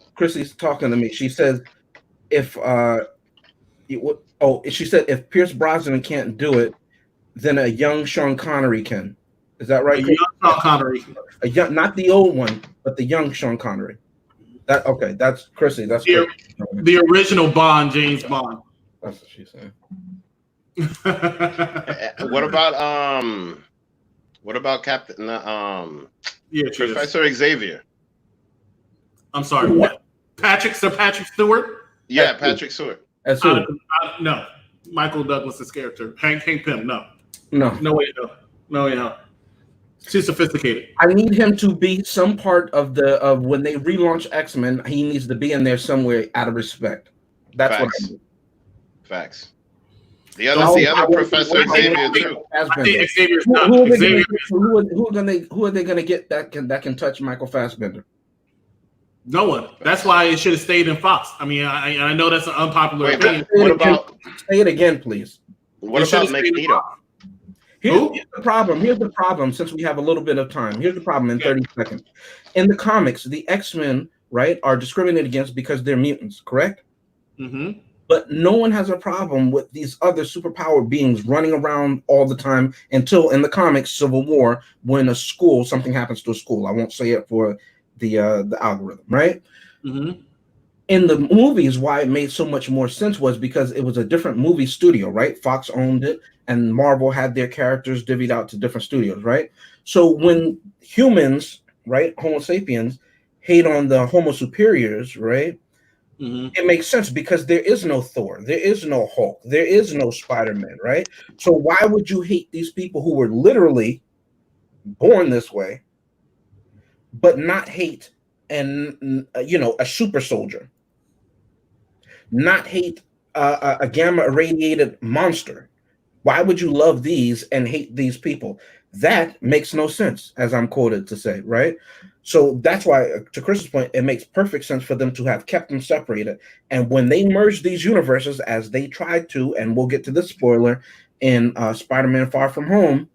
talking to me. She says if she said if Pierce Brosnan can't do it, then a young Sean Connery can. Is that right? A young Sean Connery. Not the old one, but the young Sean Connery. That's Chrissy. That's the original Bond, James Bond. That's what she's saying. What about Captain? Professor Xavier. I'm sorry. What? Sir Patrick Stewart? Yeah, Patrick Stewart. No, Michael Douglas's character, Hank Pym. No way, no. Too sophisticated. I need him to be some part of when they relaunch X-Men. He needs to be in there somewhere out of respect. That's Facts. What I need. Facts. The other Professor Xavier too. I think Xavier's not. Who are they going to get that can touch Michael Fassbender? No one. That's why it should have stayed in Fox. I mean, I know that's an unpopular opinion. Say it again, please? What about Magneto? Here's the problem. Here's the problem. Since we have a little bit of time, here's the problem in 30 seconds. In the comics, the X-Men, right, are discriminated against because they're mutants, correct? Mm-hmm. But no one has a problem with these other superpowered beings running around all the time until in the comics Civil War, when something happens to a school. I won't say it for the algorithm, right? Mm-hmm. In the movies, why it made so much more sense was because it was a different movie studio, right? Fox owned it, and Marvel had their characters divvied out to different studios, right? So when humans, right, Homo sapiens, hate on the Homo superiors, right? Mm-hmm. It makes sense because there is no Thor, there is no Hulk, there is no Spider-Man, right? So why would you hate these people who were literally born this way, but not hate a super soldier, not hate a gamma irradiated monster? Why would you love these and hate these people? That makes no sense, as I'm quoted to say, right? So that's why, to Chris's point, it makes perfect sense for them to have kept them separated. And when they merge these universes, as they tried to, and we'll get to this spoiler in Spider-Man Far From Home,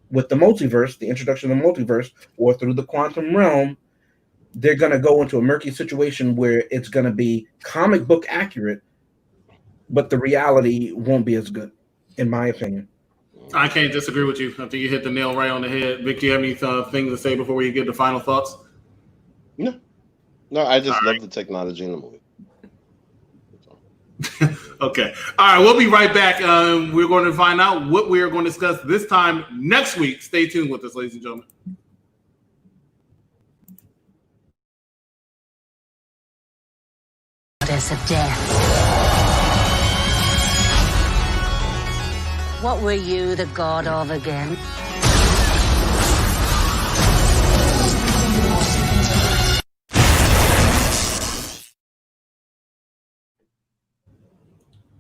with the multiverse, the introduction of the multiverse, or through the quantum realm, they're going to go into a murky situation where it's going to be comic book accurate, but the reality won't be as good, in my opinion. I can't disagree with you. I think you hit the nail right on the head. Vic, do you have any things to say before we get to final thoughts? No, I just love the technology in the movie. Okay. All right, we'll be right back. We're going to find out what we are going to discuss this time next week. Stay tuned with us, ladies and gentlemen. goddess of death. What were you the god of again?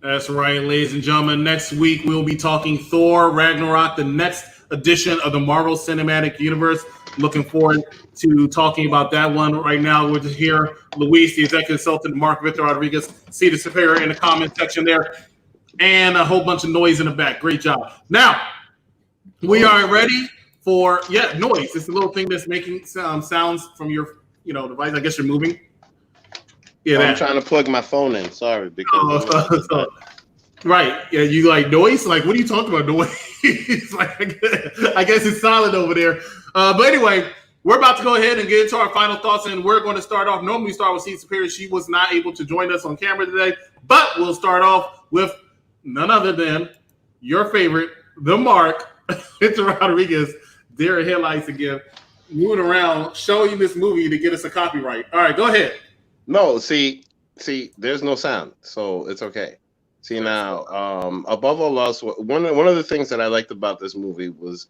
That's right, ladies and gentlemen. Next week, we'll be talking Thor Ragnarok, the next edition of the Marvel Cinematic Universe. Looking forward to talking about that one. Right now, we're just here. Luis, the executive consultant, Mark Victor Rodriguez, see the superior in the comment section there, and a whole bunch of noise in the back. Great job. Now, we are ready for, noise. It's a little thing that's making sounds from your device. I guess you're moving. Yeah, I'm trying to plug my phone in. Sorry, because right. Yeah, you like noise? Like, what are you talking about? Noise? Like, I guess it's silent over there. But anyway, we're about to go ahead and get into our final thoughts, and we're going to start off. Normally, we start with C Superior. She was not able to join us on camera today, but we'll start off with none other than your favorite, the Mark, Victor Rodriguez. Dear headlights again, moving around, showing you this movie to get us a copyright. All right, go ahead. No, see, there's no sound, so it's okay. See now, above all else, one of the things that I liked about this movie was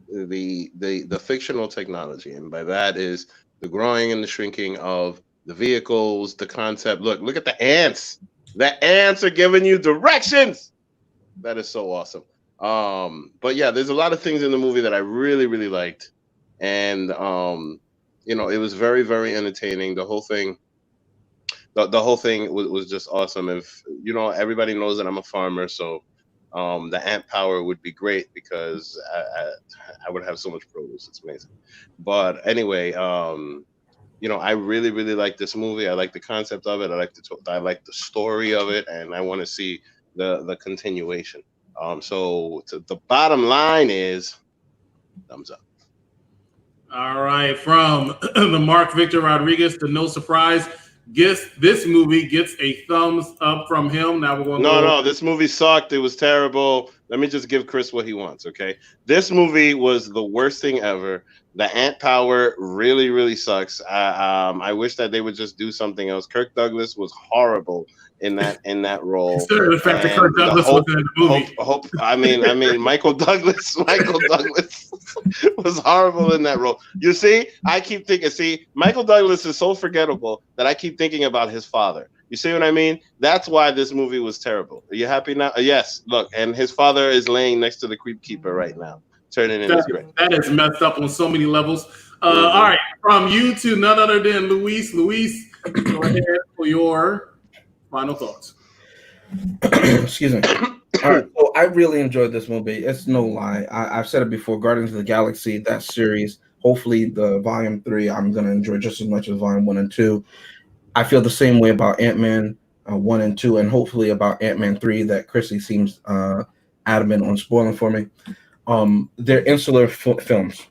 the fictional technology, and by that is the growing and the shrinking of the vehicles, the concept. Look at the ants. The ants are giving you directions. That is so awesome. But yeah, there's a lot of things in the movie that I really, really liked, and it was very, very entertaining. The whole thing. The whole thing was just awesome. If everybody knows that I'm a farmer, so the ant power would be great because I would have so much produce. It's amazing. But anyway, I really, really like this movie. I like the concept of it. I like the story of it, and I want to see the continuation. So the bottom line is thumbs up. All right, from the Mark Victor Rodriguez, to no surprise, this movie gets a thumbs up from him. Now we're going. No, this movie sucked. It was terrible. Let me just give Chris what he wants, okay? This movie was the worst thing ever. The ant power really, really sucks. I wish that they would just do something else. Kirk Douglas was horrible in that role. The fact that Kirk Douglas was in the movie. I mean, Michael Douglas was horrible in that role. You see, I keep thinking. See, Michael Douglas is so forgettable that I keep thinking about his father. You see what I mean? That's why this movie was terrible. Are you happy now? Yes. Look, and his father is laying next to the creep keeper right now, turning in his grave. That is messed up on so many levels. All right, from you to none other than Luis. Luis, go ahead for your final thoughts. Excuse me. All right, so I really enjoyed this movie. It's no lie. I've said it before. Guardians of the Galaxy, that series. Hopefully, the Volume 3, I'm going to enjoy just as much as Volume 1 and 2. I feel the same way about Ant-Man 1 and 2, and hopefully about Ant-Man 3 that Chrissy seems adamant on spoiling for me. They're insular films.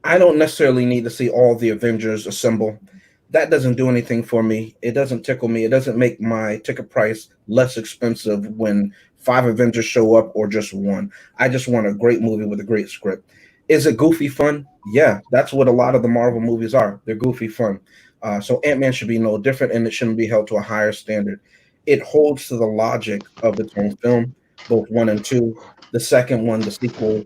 I don't necessarily need to see all the Avengers assemble. That doesn't do anything for me. It doesn't tickle me. It doesn't make my ticket price less expensive when 5 Avengers show up or just 1. I just want a great movie with a great script. Is it goofy fun? Yeah, that's what a lot of the Marvel movies are. They're goofy fun. So Ant-Man should be no different, and it shouldn't be held to a higher standard. It holds to the logic of its own film, both 1 and 2. The second one, the sequel,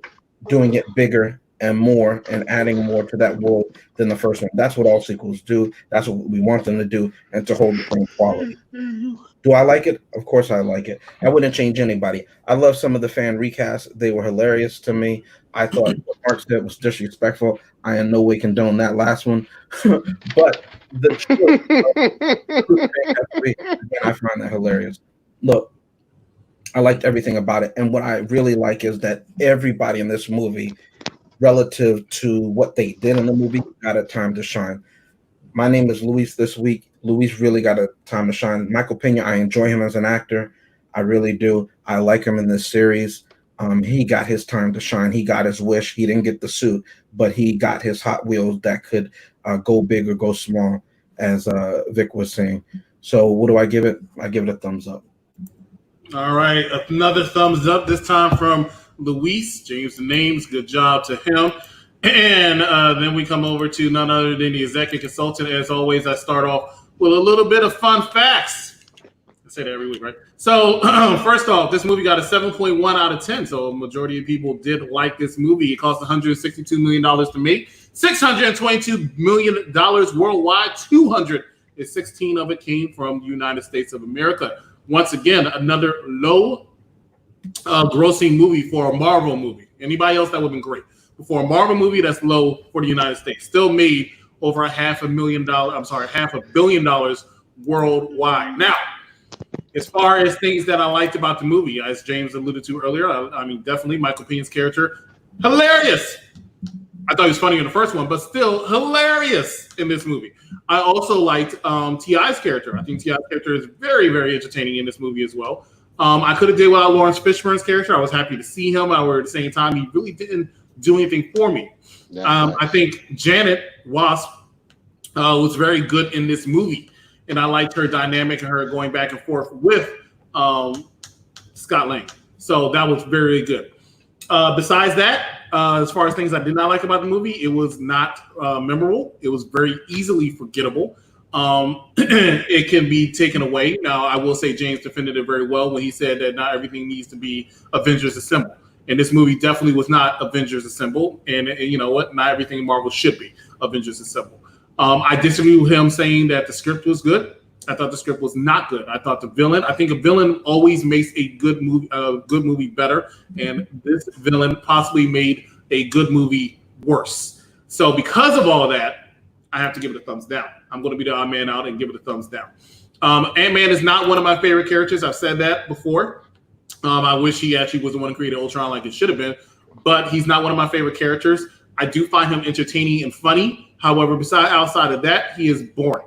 doing it bigger and more and adding more to that world than the first one. That's what all sequels do. That's what we want them to do, and to hold the same quality. Do I like it? Of course I like it. I wouldn't change anybody. I love some of the fan recasts. They were hilarious to me. I thought what Mark said was disrespectful. I in no way condone that last one. But the truth, I find that hilarious. Look, I liked everything about it. And what I really like is that everybody in this movie, relative to what they did in the movie, got a time to shine. My name is Luis this week. Luis really got a time to shine. Michael Pena, I enjoy him as an actor. I really do. I like him in this series. He got his time to shine. He got his wish. He didn't get the suit, but he got his Hot Wheels that could go big or go small, as Vic was saying. So what do I give it? I give it a thumbs up. All right, another thumbs up, this time from Luis. James the names, good job to him. And then we come over to none other than the executive consultant. As always, I start off with a little bit of fun facts. say that every week, right? So first off, this movie got a 7.1 out of 10. So a majority of people did like this movie. It cost $162 million to make, $622 million worldwide. 216 of it came from the United States of America. Once again, another low grossing movie for a Marvel movie. Anybody else, that would have been great. But for a Marvel movie, that's low for the United States. Still made over $500 million worldwide. Now, as far as things that I liked about the movie, as James alluded to earlier, I mean, definitely Michael Pena's character, hilarious. I thought he was funny in the first one, but still hilarious in this movie. I also liked T.I.'s character. I think T.I.'s character is very, very entertaining in this movie as well. I could have did without Lawrence Fishburne's character. I was happy to see him. However, at the same time, he really didn't do anything for me. I think Janet Wasp was very good in this movie, and I liked her dynamic and her going back and forth with Scott Lang. So that was very good. Besides that, as far as things I did not like about the movie, it was not memorable. It was very easily forgettable. It can be taken away. Now, I will say James defended it very well when he said that not everything needs to be Avengers Assemble. And this movie definitely was not Avengers Assemble. And you know what? Not everything in Marvel should be Avengers Assemble. I disagree with him saying that the script was good. I thought the script was not good. I thought I think a villain always makes a good movie better. And this villain possibly made a good movie worse. So because of all that, I have to give it a thumbs down. I'm going to be the odd man out and give it a thumbs down. Ant-Man is not one of my favorite characters. I've said that before. I wish he actually was the one who created Ultron like it should have been, but he's not one of my favorite characters. I do find him entertaining and funny. However, outside of that, he is boring.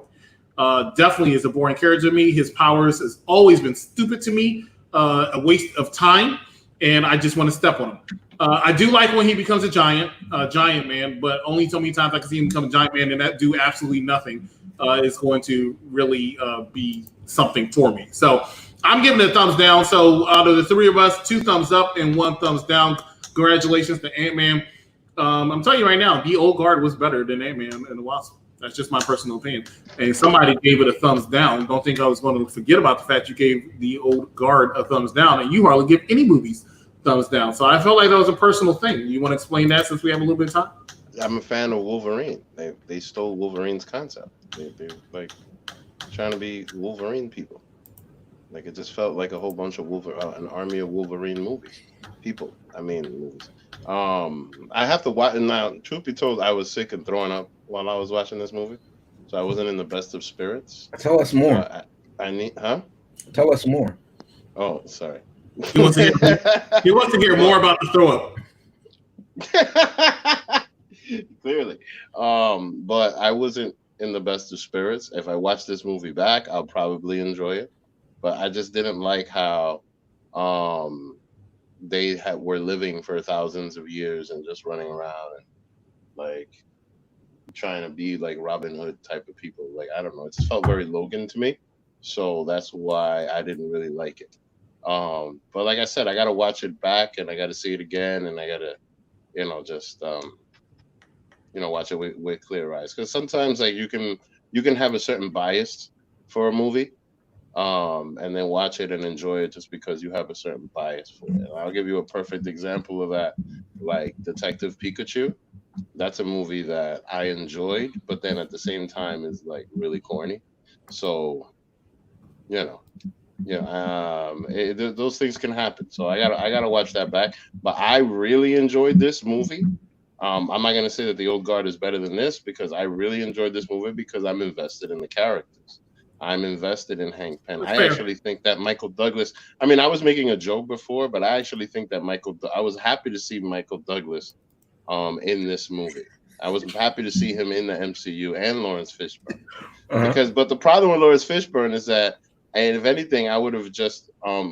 Definitely is a boring character to me. His powers has always been stupid to me, a waste of time, and I just want to step on him. I do like when he becomes a giant man, but only so many times I can see him become a giant man and that do absolutely nothing is going to really be something for me. So I'm giving it a thumbs down. So out of the three of us, 2 thumbs up and 1 thumbs down. Congratulations to Ant-Man. I'm telling you right now, the old guard was better than Ant-Man and the Wasp. That's just my personal opinion. And somebody gave it a thumbs down. Don't think I was going to forget about the fact you gave the old guard a thumbs down, and you hardly give any movies thumbs down. So I felt like that was a personal thing. You want to explain that since we have a little bit of time? I'm a fan of Wolverine. They stole Wolverine's concept. They're like trying to be Wolverine people. Like it just felt like a whole bunch of an army of Wolverine movies. Movies. I have to watch. Now, truth be told, I was sick and throwing up while I was watching this movie, so I wasn't in the best of spirits. Tell us more. Tell us more. Oh, sorry. He wants to hear more about the throw up. Clearly, but I wasn't in the best of spirits. If I watch this movie back, I'll probably enjoy it. But I just didn't like how they were living for thousands of years and just running around and like trying to be like Robin Hood type of people. Like, I don't know. It just felt very Logan to me. So that's why I didn't really like it. But like I said, I got to watch it back and I got to see it again. And I got to, watch it with clear eyes. Because sometimes like you can have a certain bias for a movie. And then watch it and enjoy it just because you have a certain bias for it. And I'll give you a perfect example of that, like Detective Pikachu. That's a movie that I enjoyed, but then at the same time is like really corny. So, those things can happen. So I gotta watch that back. But I really enjoyed this movie. I'm not gonna say that The Old Guard is better than this because I really enjoyed this movie because I'm invested in the characters. I'm invested in Hank Pym. I actually think that Michael Douglas, I was making a joke before, but I actually think that I was happy to see Michael Douglas in this movie. I was happy to see him in the MCU and Lawrence Fishburne. But the problem with Lawrence Fishburne is that, and if anything, I would have just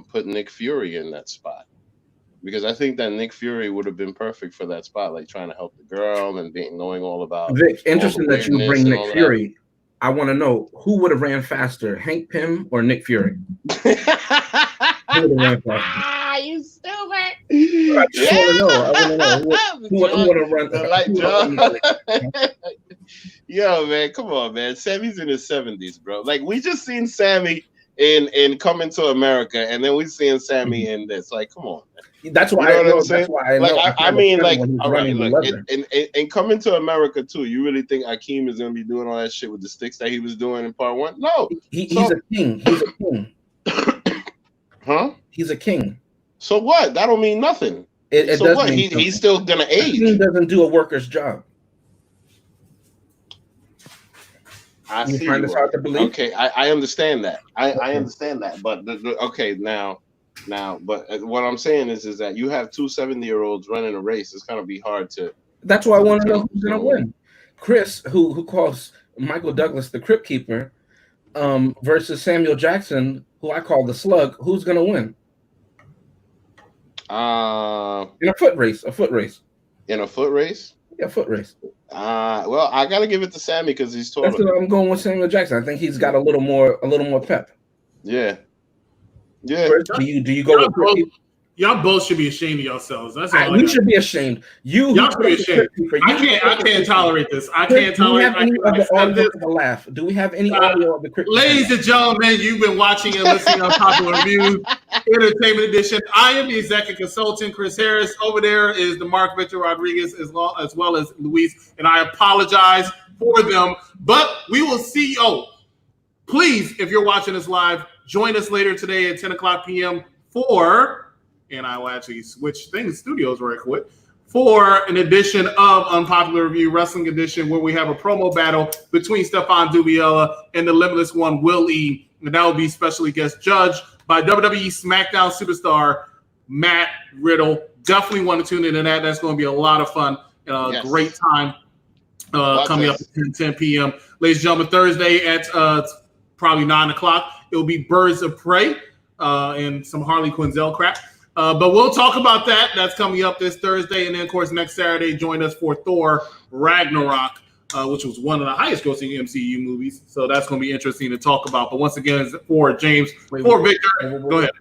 put Nick Fury in that spot. Because I think that Nick Fury would have been perfect for that spot, like trying to help the girl and knowing all about Vic, interesting that you bring Nick Fury. I want to know who would have ran faster, Hank Pym or Nick Fury? Who would have ran faster? You stupid! I want to know. Who would have run? Yo, man, come on, man. Sammy's in his 70s, bro. Like we just seen Sammy in Coming to America, and then we seeing Sammy in this. Like, come on, man. That's why You know I what I'm know. saying? That's why I know. Like, I mean, like, all right, look, look. and Coming to America too. You really think Akeem is gonna be doing all that shit with the sticks that he was doing in part 1? No, he's a king. He's a king. Huh? He's a king. So what? That don't mean nothing. It so does what? mean He's still gonna age. He doesn't do a worker's job. I You see. find this hard to believe? Okay, I understand that. I understand that. But okay, now, but what I'm saying is that you have two 70-year-olds running a race. It's gonna be hard to. That's why I want to know who's gonna win. Chris, who calls Michael Douglas the Crypt Keeper, versus Samuel Jackson, who I call the Slug. Who's gonna win? In a foot race. In a foot race? Yeah, foot race. Well, I gotta give it to Sammy because he's taller. That's what I'm going with Samuel Jackson. I think he's got a little more pep. Yeah. Yeah. Chris, do you go with Crypt Keeper? Y'all both should be ashamed of yourselves. That's all. We should be ashamed. Y'all should be ashamed. I can't tolerate this. I can't tolerate. Laugh. Do we have any audio of the Crypt? Ladies and gentlemen, you've been watching and listening to Unpopular Reviews Entertainment Edition. I am the executive consultant, Chris Harris. Over there is the Mark Victor Rodriguez, as well as Luis, and I apologize for them. But we will see. Please, if you're watching this live, join us later today at 10 o'clock p.m. and I will actually switch studios right quick, for an edition of Unpopular Review Wrestling Edition, where we have a promo battle between Stefan Dubiella and the Limitless One, Will E. And that will be specially guest judged by WWE SmackDown superstar Matt Riddle. Definitely want to tune into that. That's going to be a lot of fun and a great time coming up at 10 p.m. Ladies and gentlemen, Thursday at probably 9 o'clock, it will be Birds of Prey and some Harley Quinzel crap. But we'll talk about that. That's coming up this Thursday. And then, of course, next Saturday, join us for Thor Ragnarok, which was one of the highest grossing MCU movies. So that's going to be interesting to talk about. But once again, for James, Victor, go ahead.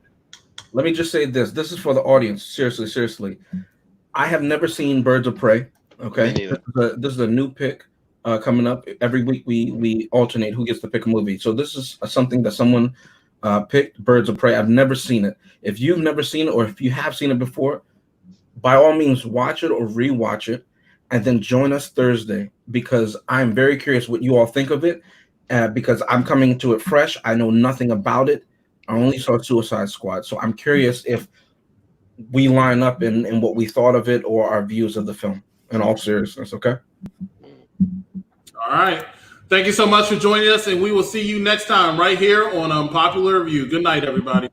Let me just say this. This is for the audience. Seriously. I have never seen Birds of Prey. Okay. This is a new pick coming up. Every week we alternate who gets to pick a movie. So this is something that someone picked, Birds of Prey. I've never seen it. If you've never seen it, or if you have seen it before, by all means, watch it or rewatch it, and then join us Thursday, because I'm very curious what you all think of it, because I'm coming to it fresh. I know nothing about it. I only saw Suicide Squad, so I'm curious if we line up in what we thought of it or our views of the film, in all seriousness, okay? All right. Thank you so much for joining us, and we will see you next time right here on Unpopular Review. Good night, everybody.